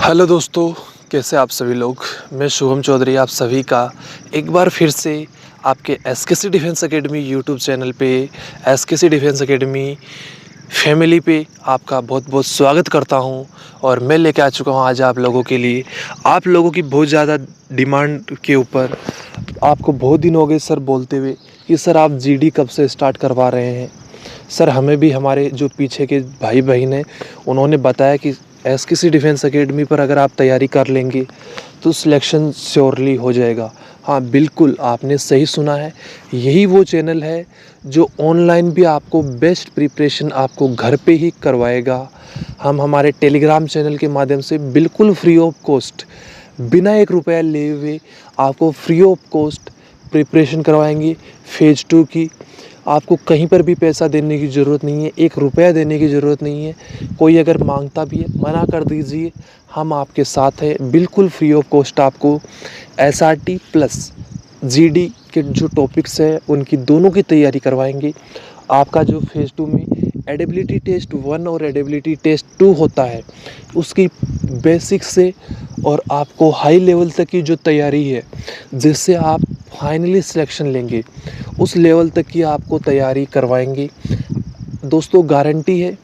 Hello दोस्तों, कैसे आप सभी लोग। मैं शुभम चौधरी आप सभी का एक बार फिर से आपके एसकेसी डिफेंस एकेडमी यूट्यूब चैनल पे, एसकेसी डिफेंस एकेडमी फैमिली पे आपका बहुत बहुत स्वागत करता हूं। और मैं लेके आ चुका हूं आज आप लोगों के लिए, आप लोगों की बहुत ज़्यादा डिमांड के ऊपर। आपको बहुत दिन हो गए सर बोलते हुए कि सर आप जीडी कब से स्टार्ट करवा रहे हैं। सर हमें भी हमारे जो पीछे के भाई बहन हैं उन्होंने बताया कि एसकेसी डिफेंस एकेडमी पर अगर आप तैयारी कर लेंगे तो सिलेक्शन श्योरली हो जाएगा। हाँ बिल्कुल, आपने सही सुना है। यही वो चैनल है जो ऑनलाइन भी आपको बेस्ट प्रिपरेशन आपको घर पे ही करवाएगा। हम हमारे टेलीग्राम चैनल के माध्यम से बिल्कुल फ्री ऑफ कॉस्ट, बिना 1 रुपया लिए हुए आपको फ्री ऑफ कॉस्ट प्रिपरेशन करवाएंगे। फेज़ 2 की आपको कहीं पर भी पैसा देने की ज़रूरत नहीं है, 1 रुपया देने की ज़रूरत नहीं है। कोई अगर मांगता भी है मना कर दीजिए, हम आपके साथ हैं। बिल्कुल फ्री ऑफ कॉस्ट आपको एसआरटी प्लस जीडी के जो टॉपिक्स हैं उनकी दोनों की तैयारी करवाएंगे। आपका जो फेज़ 2 में एडेबिलिटी टेस्ट 1 और एडेबिलिटी टेस्ट 2 होता है उसकी बेसिक से और आपको हाई लेवल तक की जो तैयारी है जिससे आप फाइनली सिलेक्शन लेंगे, उस लेवल तक की आपको तैयारी करवाएंगे। दोस्तों गारंटी है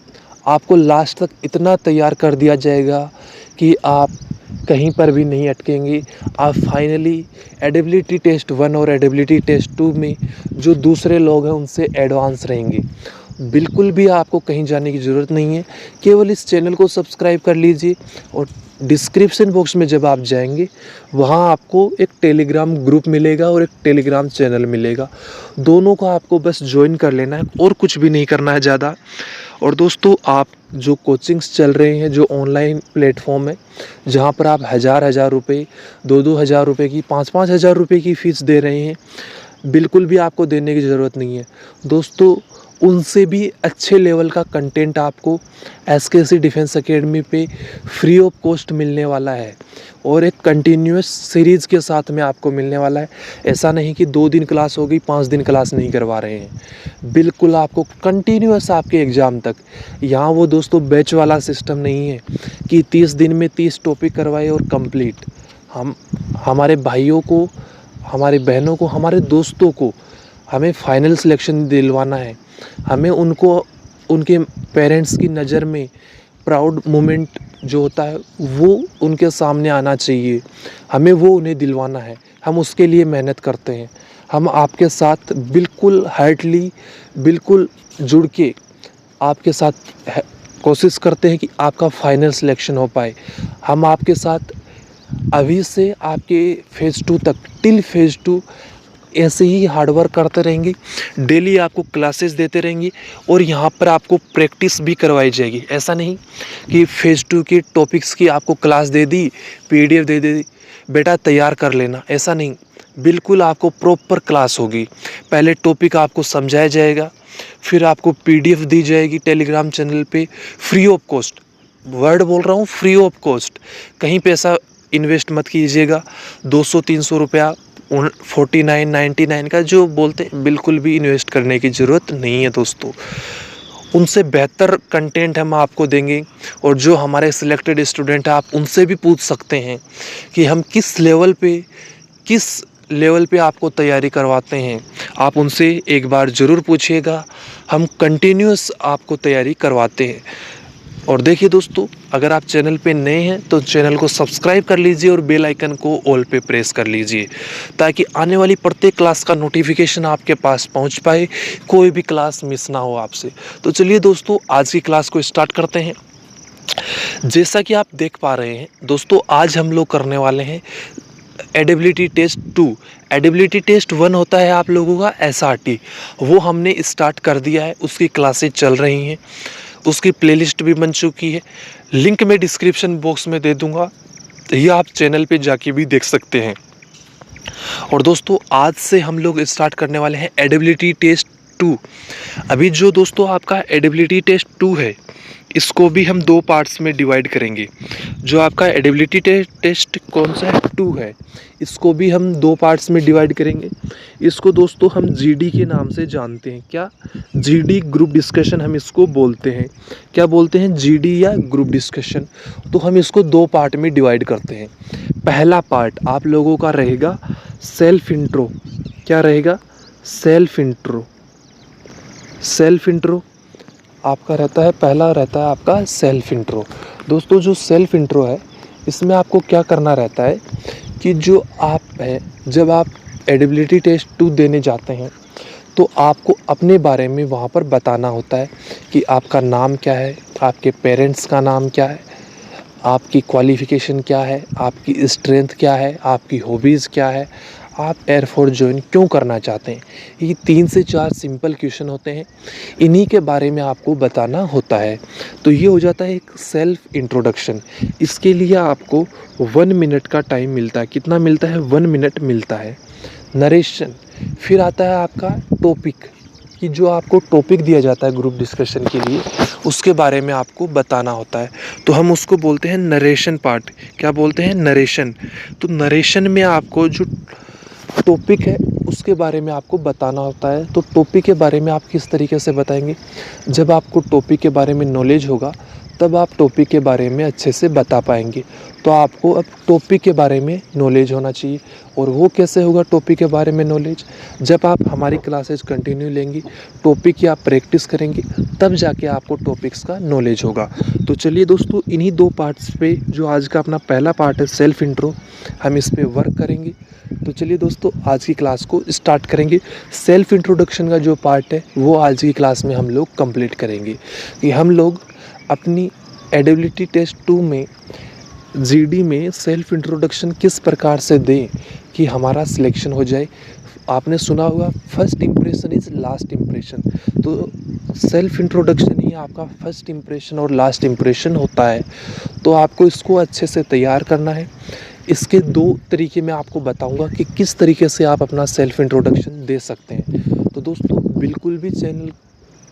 आपको लास्ट तक इतना तैयार कर दिया जाएगा कि आप कहीं पर भी नहीं अटकेंगे। आप फाइनली एडेबिलिटी टेस्ट 1 और एडेबिलिटी टेस्ट 2 में जो दूसरे लोग हैं उनसे एडवांस रहेंगे। बिल्कुल भी आपको कहीं जाने की ज़रूरत नहीं है, केवल इस चैनल को सब्सक्राइब कर लीजिए और डिस्क्रिप्शन बॉक्स में जब आप जाएंगे वहाँ आपको एक टेलीग्राम ग्रुप मिलेगा और एक टेलीग्राम चैनल मिलेगा। दोनों को आपको बस ज्वाइन कर लेना है और कुछ भी नहीं करना है ज़्यादा। और दोस्तों आप जो कोचिंग्स चल रहे हैं, जो ऑनलाइन प्लेटफॉर्म है जहाँ पर आप हज़ार रुपये, 2-2 हज़ार रुपये की, 5-5 हज़ार रुपये की फ़ीस दे रहे हैं, बिल्कुल भी आपको देने की ज़रूरत नहीं है। दोस्तों उनसे भी अच्छे लेवल का कंटेंट आपको एसकेसी डिफेंस एकेडमी पे फ्री ऑफ कॉस्ट मिलने वाला है और एक कंटिन्यूस सीरीज़ के साथ में आपको मिलने वाला है। ऐसा नहीं कि 2 दिन क्लास होगी, 5 दिन क्लास नहीं करवा रहे हैं। बिल्कुल आपको कंटिन्यूस आपके एग्ज़ाम तक। यहाँ वो दोस्तों बैच वाला सिस्टम नहीं है कि 30 दिन में 30 टॉपिक करवाए और कंप्लीट। हम हमारे भाइयों को, हमारी बहनों को, हमारे दोस्तों को हमें फाइनल सिलेक्शन दिलवाना है। हमें उनको उनके पेरेंट्स की नज़र में प्राउड मोमेंट जो होता है वो उनके सामने आना चाहिए। हमें वो उन्हें दिलवाना है, हम उसके लिए मेहनत करते हैं। हम आपके साथ बिल्कुल हार्टली, बिल्कुल जुड़ के आपके साथ कोशिश करते हैं कि आपका फाइनल सिलेक्शन हो पाए। हम आपके साथ अभी से आपके फेज़ 2 तक, टिल फेज़ 2 ऐसे ही हार्डवर्क करते रहेंगे। डेली आपको क्लासेस देते रहेंगे और यहाँ पर आपको प्रैक्टिस भी करवाई जाएगी। ऐसा नहीं कि फेज़ 2 के टॉपिक्स की आपको क्लास दे दी, पीडीएफ दे दी, बेटा तैयार कर लेना, ऐसा नहीं। बिल्कुल आपको प्रॉपर क्लास होगी। पहले टॉपिक आपको समझाया जाएगा, फिर आपको पीडीएफ दी जाएगी टेलीग्राम चैनल पे फ्री ऑफ कॉस्ट। वर्ड बोल रहा हूँ, फ्री ऑफ कॉस्ट। कहीं पैसा इन्वेस्ट मत कीजिएगा। 200-300 रुपया 49-99 का जो बोलते हैं, बिल्कुल भी इन्वेस्ट करने की ज़रूरत नहीं है दोस्तों। उनसे बेहतर कंटेंट हम आपको देंगे और जो हमारे सिलेक्टेड स्टूडेंट हैं आप उनसे भी पूछ सकते हैं कि हम किस लेवल पे आपको तैयारी करवाते हैं। आप उनसे एक बार ज़रूर पूछिएगा, हम कंटिन्यूस आपको तैयारी करवाते हैं। और देखिए दोस्तों, अगर आप चैनल पे नए हैं तो चैनल को सब्सक्राइब कर लीजिए और बेल आइकन को ऑल पे प्रेस कर लीजिए ताकि आने वाली प्रत्येक क्लास का नोटिफिकेशन आपके पास पहुंच पाए, कोई भी क्लास मिस ना हो आपसे। तो चलिए दोस्तों आज की क्लास को स्टार्ट करते हैं। जैसा कि आप देख पा रहे हैं दोस्तों, आज हम लोग करने वाले हैं एडेबिलिटी टेस्ट 2। एडेबिलिटी टेस्ट 1 होता है आप लोगों का एसआरटी, वो हमने स्टार्ट कर दिया है, उसकी क्लासेज चल रही हैं, उसकी प्लेलिस्ट भी बन चुकी है। लिंक मैं डिस्क्रिप्शन बॉक्स में दे दूंगा, ये आप चैनल पे जाके भी देख सकते हैं। और दोस्तों आज से हम लोग स्टार्ट करने वाले हैं एडेबिलिटी टेस्ट 2। अभी जो दोस्तों आपका एडिबिलिटी टेस्ट 2 है, इसको भी हम 2 पार्ट्स में डिवाइड करेंगे। जो आपका एडिबिलिटी टेस्ट कौन सा है, 2 है, इसको भी हम 2 पार्ट्स में डिवाइड करेंगे। इसको दोस्तों हम जीडी के नाम से जानते हैं। क्या? जीडी, ग्रुप डिस्कशन हम इसको बोलते हैं। क्या बोलते हैं? जीडी या ग्रुप डिस्कशन। तो हम इसको 2 पार्ट में डिवाइड करते हैं। पहला पार्ट आप लोगों का रहेगा सेल्फ इंट्रो। क्या रहेगा? Self intro. सेल्फ इंट्रो आपका रहता है, पहला रहता है आपका सेल्फ इंट्रो। दोस्तों जो सेल्फ इंट्रो है, इसमें आपको क्या करना रहता है कि जो आप हैं, जब आप एडिबिलिटी टेस्ट 2 देने जाते हैं तो आपको अपने बारे में वहाँ पर बताना होता है कि आपका नाम क्या है, आपके पेरेंट्स का नाम क्या है, आपकी क्वालिफ़िकेशन क्या है, आपकी स्ट्रेंथ क्या है, आपकी हॉबीज़ क्या है, आप एयरफोर्स ज्वाइन क्यों करना चाहते हैं। ये 3 से 4 सिंपल क्वेश्चन होते हैं, इन्हीं के बारे में आपको बताना होता है। तो ये हो जाता है एक सेल्फ इंट्रोडक्शन। इसके लिए आपको 1 मिनट का टाइम मिलता है। कितना मिलता है? 1 मिनट मिलता है। नरेशन, फिर आता है आपका टॉपिक, कि जो आपको टॉपिक दिया जाता है ग्रुप डिस्कशन के लिए, उसके बारे में आपको बताना होता है। तो हम उसको बोलते हैं नरेशन पार्ट। क्या बोलते हैं? नरेशन। तो नरेशन में आपको जो टॉपिक है उसके बारे में आपको बताना होता है। तो टॉपिक के बारे में आप किस तरीके से बताएंगे? जब आपको टॉपिक के बारे में नॉलेज होगा तब आप टॉपिक के बारे में अच्छे से बता पाएंगे। तो आपको अब टॉपिक के बारे में नॉलेज होना चाहिए। और वो कैसे होगा टॉपिक के बारे में नॉलेज? जब आप हमारी क्लासेज कंटिन्यू लेंगी, टॉपिक की आप प्रैक्टिस करेंगे, तब जाके आपको टॉपिक्स का नॉलेज होगा। तो चलिए दोस्तों, इन्हीं 2 पार्ट्स पे जो आज का अपना पहला पार्ट है सेल्फ इंट्रो, हम इस पे वर्क करेंगे। तो चलिए दोस्तों, आज की क्लास को स्टार्ट करेंगे। सेल्फ इंट्रोडक्शन का जो पार्ट है वो आज की क्लास में हम लोग कंप्लीट करेंगे, कि हम लोग अपनी एडिबिलिटी टेस्ट 2 में जीडी में सेल्फ इंट्रोडक्शन किस प्रकार से दें कि हमारा सिलेक्शन हो जाए। आपने सुना होगा first impression is last impression. तो सेल्फ इंट्रोडक्शन ही आपका फर्स्ट इम्प्रेशन और लास्ट इम्प्रेशन होता है। तो आपको इसको अच्छे से तैयार करना है। इसके 2 तरीके मैं आपको बताऊंगा कि किस तरीके से आप अपना सेल्फ इंट्रोडक्शन दे सकते हैं। तो दोस्तों बिल्कुल भी चैनल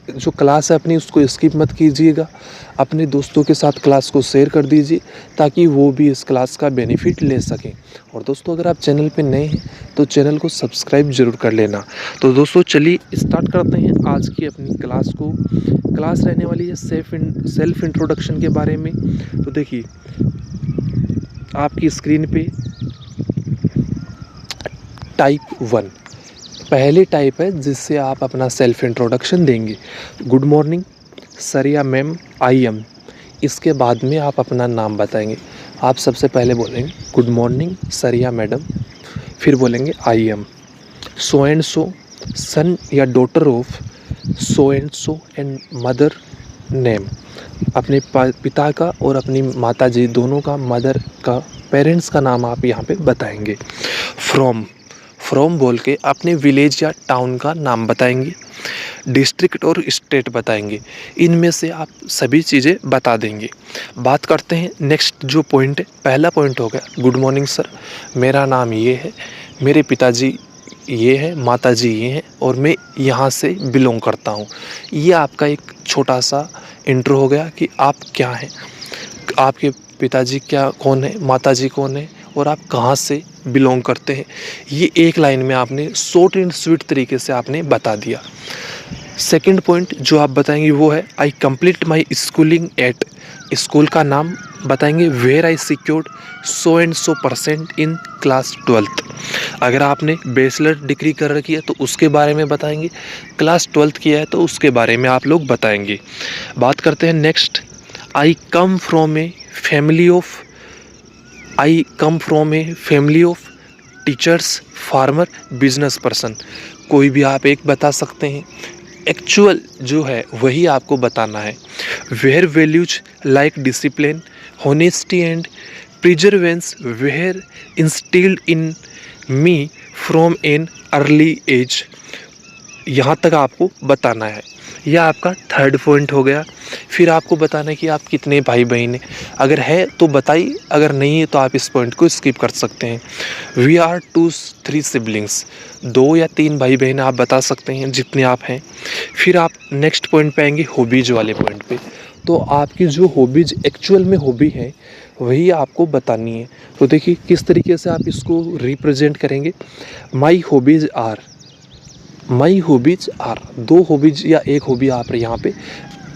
जो क्लास है अपनी उसको स्किप मत कीजिएगा। अपने दोस्तों के साथ क्लास को शेयर कर दीजिए ताकि वो भी इस क्लास का बेनिफिट ले सकें। और दोस्तों अगर आप चैनल पे नए हैं तो चैनल को सब्सक्राइब ज़रूर कर लेना। तो दोस्तों चलिए स्टार्ट करते हैं आज की अपनी क्लास को। क्लास रहने वाली है सेल्फ इंट्रोडक्शन के बारे में। तो देखिए आपकी स्क्रीन पे टाइप 1 पहले टाइप है जिससे आप अपना सेल्फ इंट्रोडक्शन देंगे। गुड मॉर्निंग सर या मैम, आई एम। इसके बाद में आप अपना नाम बताएंगे। आप सबसे पहले बोलेंगे गुड मॉर्निंग सर या मैडम, फिर बोलेंगे I am so and so, son या daughter of so and mother name. अपने पिता का और अपनी माता जी दोनों का, मदर का, पेरेंट्स का नाम आप यहाँ पे बताएंगे। फ्रॉम बोल के अपने विलेज या टाउन का नाम बताएंगे। डिस्ट्रिक्ट और स्टेट बताएंगे। इनमें से आप सभी चीज़ें बता देंगे। बात करते हैं नेक्स्ट जो पॉइंट है। पहला पॉइंट हो गया गुड मॉर्निंग सर, मेरा नाम ये है, मेरे पिताजी ये है, माताजी ये हैं और मैं यहाँ से बिलोंग करता हूँ। ये आपका एक छोटा सा इंट्रो हो गया कि आप क्या हैं, आपके पिताजी कौन है, माताजी कौन है और आप कहाँ से बिलोंग करते हैं। ये एक लाइन में आपने शॉर्ट एंड स्वीट तरीके से आपने बता दिया। सेकंड पॉइंट जो आप बताएंगे वो है I complete my schooling at, school का नाम बताएंगे। Where I secured so and so % in class 12th। अगर आपने बैचलर डिग्री कर रखी है तो उसके बारे में बताएंगे। क्लास 12th किया है तो उसके बारे में आप लोग बताएंगे। बात करते हैं next, I come from a family of teachers, farmer, business person. कोई भी आप एक बता सकते हैं। एक्चुअल जो है वही आपको बताना है। Where values like discipline, honesty and perseverance were instilled in me from an early age. यहाँ तक आपको बताना है। यह आपका थर्ड पॉइंट हो गया। फिर आपको बताना है कि आप कितने भाई बहन हैं, अगर है तो बताइए, अगर नहीं है तो आप इस पॉइंट को स्किप कर सकते हैं। वी आर 2-3 सिबलिंग्स, 2 या 3 भाई बहन आप बता सकते हैं जितने आप हैं। फिर आप नेक्स्ट पॉइंट पे आएंगे, हॉबीज वाले पॉइंट पे। तो आपकी जो हॉबीज एक्चुअल में हॉबी है वही आपको बतानी है। तो देखिए किस तरीके से आप इसको रिप्रेजेंट करेंगे। My hobbies are, my hobbies are, 2 hobbies या 1 हॉबी आप यहाँ पे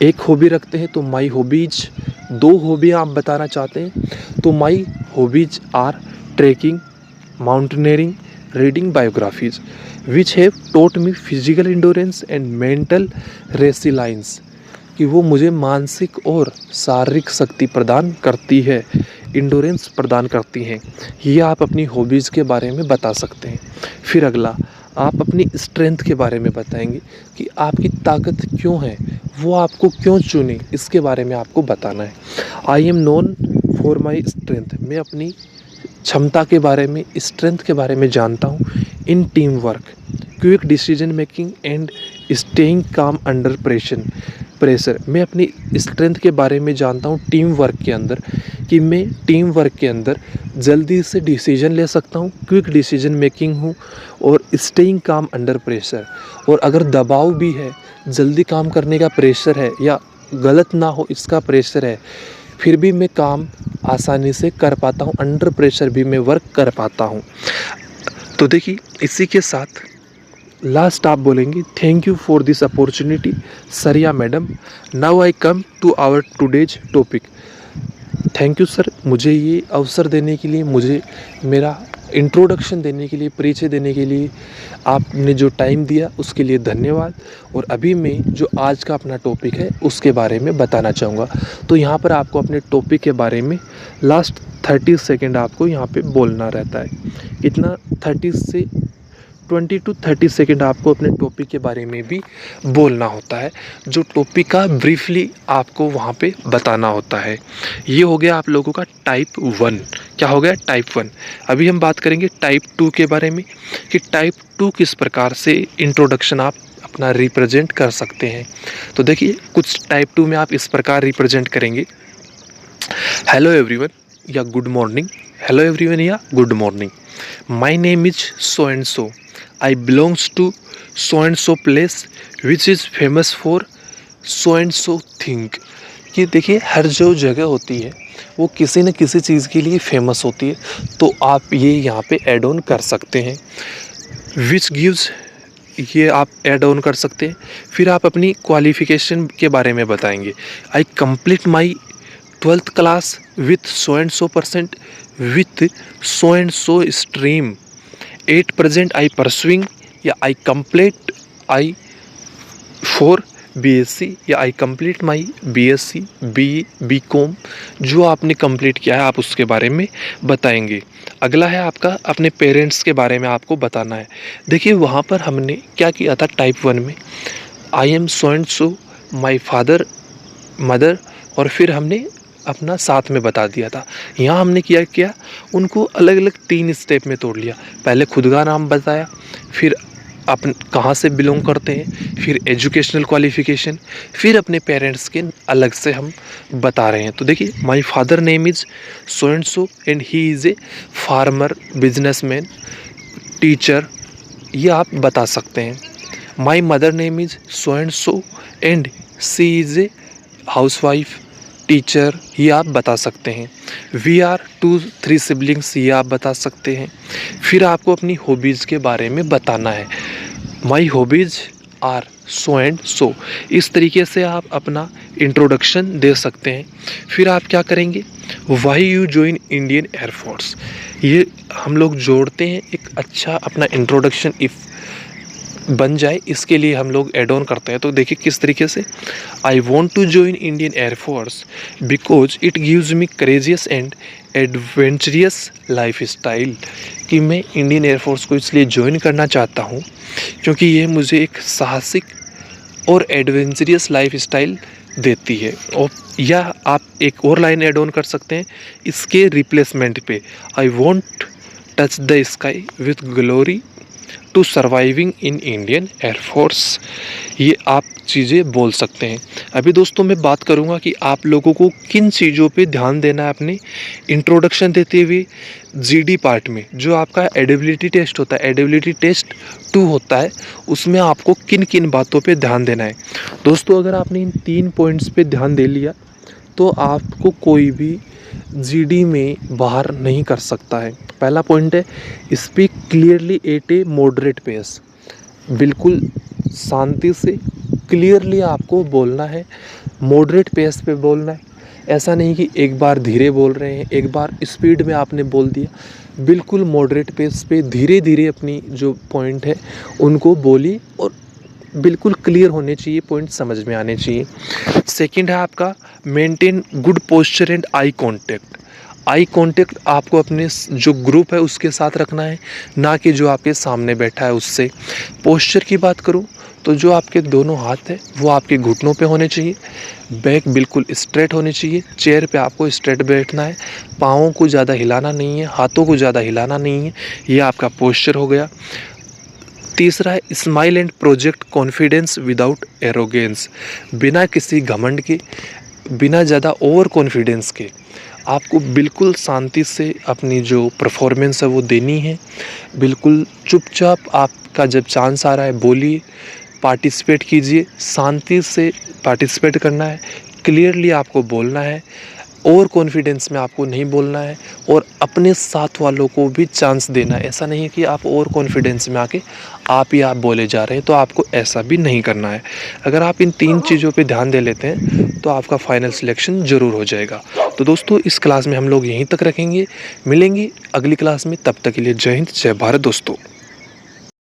1 हॉबी रखते हैं तो माई हॉबीज, 2 हॉबी आप बताना चाहते हैं तो my hobbies are trekking, mountaineering, reading biographies which have taught me physical endurance and mental resilience, कि वो मुझे मानसिक और शारीरिक शक्ति प्रदान करती है, इंडोरेंस प्रदान करती हैं। ये आप अपनी हॉबीज़ के बारे में बता सकते हैं। फिर अगला, आप अपनी स्ट्रेंथ के बारे में बताएंगे कि आपकी ताकत क्यों है, वो आपको क्यों चुने, इसके बारे में आपको बताना है। I am known for my strength, मैं अपनी क्षमता के बारे में, स्ट्रेंथ के बारे में जानता हूँ। In team work, quick decision making and staying calm under pressure, मैं अपनी स्ट्रेंथ के बारे में जानता हूँ टीम वर्क के अंदर, कि मैं टीम वर्क के अंदर जल्दी से डिसीजन ले सकता हूँ, क्विक डिसीजन मेकिंग हूँ, और स्टेइंग काम अंडर प्रेशर, और अगर दबाव भी है, जल्दी काम करने का प्रेशर है या गलत ना हो इसका प्रेशर है, फिर भी मैं काम आसानी से कर पाता हूँ, अंडर प्रेशर भी मैं वर्क कर पाता हूँ। तो देखिए इसी के साथ लास्ट आप बोलेंगे, thank you for this opportunity सरिया madam, now I come to our today's topic. Thank you sir, मुझे ये अवसर देने के लिए, मुझे मेरा इंट्रोडक्शन देने के लिए, परिचय देने के लिए आपने जो टाइम दिया उसके लिए धन्यवाद। और अभी मैं जो आज का अपना टॉपिक है उसके बारे में बताना चाहूँगा। तो यहाँ पर आपको अपने टॉपिक के बारे में लास्ट 30 सेकेंड आपको यहाँ पे बोलना रहता है। इतना 30 से 20 to 30 सेकेंड आपको अपने टॉपिक के बारे में भी बोलना होता है, जो टॉपिक का ब्रीफली आपको वहाँ पे बताना होता है। ये हो गया आप लोगों का टाइप 1। क्या हो गया? टाइप 1। अभी हम बात करेंगे टाइप 2 के बारे में, कि टाइप 2 किस प्रकार से इंट्रोडक्शन आप अपना रिप्रेजेंट कर सकते हैं। तो देखिए कुछ टाइप 2 में आप इस प्रकार रिप्रेजेंट करेंगे, हेलो एवरीवन या गुड मॉर्निंग, हेलो एवरीवन या good morning, my name is so and so, I belongs to so and so place which is famous for so and so thing। कि देखिए हर जो जगह होती है वो किसी न किसी चीज़ के लिए फेमस होती है, तो आप ये यहाँ पे ऐड ऑन कर सकते हैं। which gives, ये आप ऐड ऑन कर सकते हैं। फिर आप अपनी क्वालिफ़िकेशन के बारे में बताएंगे, आई complete my 12th class with so and so percent with so and so stream, 8 present I pursuing, या I complete I for BSc, या I complete my BSc BCom, जो आपने कंप्लीट किया है आप उसके बारे में बताएंगे। अगला है आपका अपने पेरेंट्स के बारे में आपको बताना है। देखिए वहाँ पर हमने क्या किया था टाइप 1 में, आई am so and so my father mother, और फिर हमने अपना साथ में बता दिया था। यहाँ हमने क्या उनको अलग अलग 3 स्टेप में तोड़ लिया। पहले खुद का नाम बताया, फिर अपन कहाँ से बिलोंग करते हैं, फिर एजुकेशनल क्वालिफ़िकेशन, फिर अपने पेरेंट्स के अलग से हम बता रहे हैं। तो देखिए my father name is so and so and he is a farmer, businessman, teacher, ये आप बता सकते हैं। My mother name is so and so and she is a housewife, teacher, ये आप बता सकते हैं। वी आर 2-3 सिबलिंग्स, ये आप बता सकते हैं। फिर आपको अपनी हॉबीज़ के बारे में बताना है, my hobbies are so and so. इस तरीके से आप अपना इंट्रोडक्शन दे सकते हैं। फिर आप क्या करेंगे, why you join Indian air force, ये हम लोग जोड़ते हैं एक अच्छा अपना इंट्रोडक्शन इफ़ बन जाए, इसके लिए हम लोग एड ऑन करते हैं। तो देखिए किस तरीके से, I want to join Indian air force because it gives me courageous and adventurous lifestyle, कि मैं इंडियन एयरफोर्स को इसलिए ज्वाइन करना चाहता हूँ क्योंकि ये मुझे एक साहसिक और एडवेंचरियस लाइफ स्टाइल देती है। और या आप एक और लाइन एड ऑन कर सकते हैं इसके रिप्लेसमेंट पे, I want touch the sky with glory to surviving in Indian air force, ये आप चीज़ें बोल सकते हैं। अभी दोस्तों मैं बात करूँगा कि आप लोगों को किन चीज़ों पे ध्यान देना है अपने इंट्रोडक्शन देते हुए जीडी पार्ट में। जो आपका एडिबिलिटी टेस्ट होता है, एडिबिलिटी टेस्ट 2 होता है, उसमें आपको किन किन बातों पे ध्यान देना है। दोस्तों अगर आपने इन 3 पॉइंट्स पे ध्यान दे लिया तो आपको कोई भी जीडी में बाहर नहीं कर सकता है। पहला पॉइंट है, speak clearly at a moderate pace. बिल्कुल शांति से क्लियरली आपको बोलना है, मॉडरेट पेस पे बोलना है। ऐसा नहीं कि एक बार धीरे बोल रहे हैं, एक बार स्पीड में आपने बोल दिया। बिल्कुल मॉडरेट पेस पे धीरे धीरे अपनी जो पॉइंट है उनको बोलिए और बिल्कुल क्लियर होने चाहिए, पॉइंट समझ में आने चाहिए। सेकंड है आपका maintain good posture and eye contact. Eye contact आपको अपने जो ग्रुप है उसके साथ रखना है, ना कि जो आपके सामने बैठा है उससे। पोस्चर की बात करूं तो जो आपके दोनों हाथ है वो आपके घुटनों पे होने चाहिए, बैक बिल्कुल स्ट्रेट होनी चाहिए, चेयर पे आपको स्ट्रेट बैठना है, पाँवों को ज़्यादा हिलाना नहीं है, हाथों को ज़्यादा हिलाना नहीं है। ये आपका पोस्चर हो गया। तीसरा है smile and project confidence without arrogance. बिना किसी घमंड के, बिना ज़्यादा ओवर कॉन्फिडेंस के आपको बिल्कुल शांति से अपनी जो परफॉर्मेंस है वो देनी है। बिल्कुल चुपचाप आपका जब चांस आ रहा है बोलिए, पार्टिसिपेट कीजिए, शांति से पार्टिसिपेट करना है, क्लियरली आपको बोलना है, ओवर कॉन्फिडेंस में आपको नहीं बोलना है और अपने साथ वालों को भी चांस देना है। ऐसा नहीं है कि आप ओवर कॉन्फिडेंस में आके आप ही आप बोले जा रहे हैं, तो आपको ऐसा भी नहीं करना है। अगर आप इन 3 चीज़ों पे ध्यान दे लेते हैं तो आपका फाइनल सिलेक्शन ज़रूर हो जाएगा। तो दोस्तों इस क्लास में हम लोग यहीं तक रखेंगे, मिलेंगे अगली क्लास में। तब तक के लिए जय हिंद, जय भारत दोस्तों।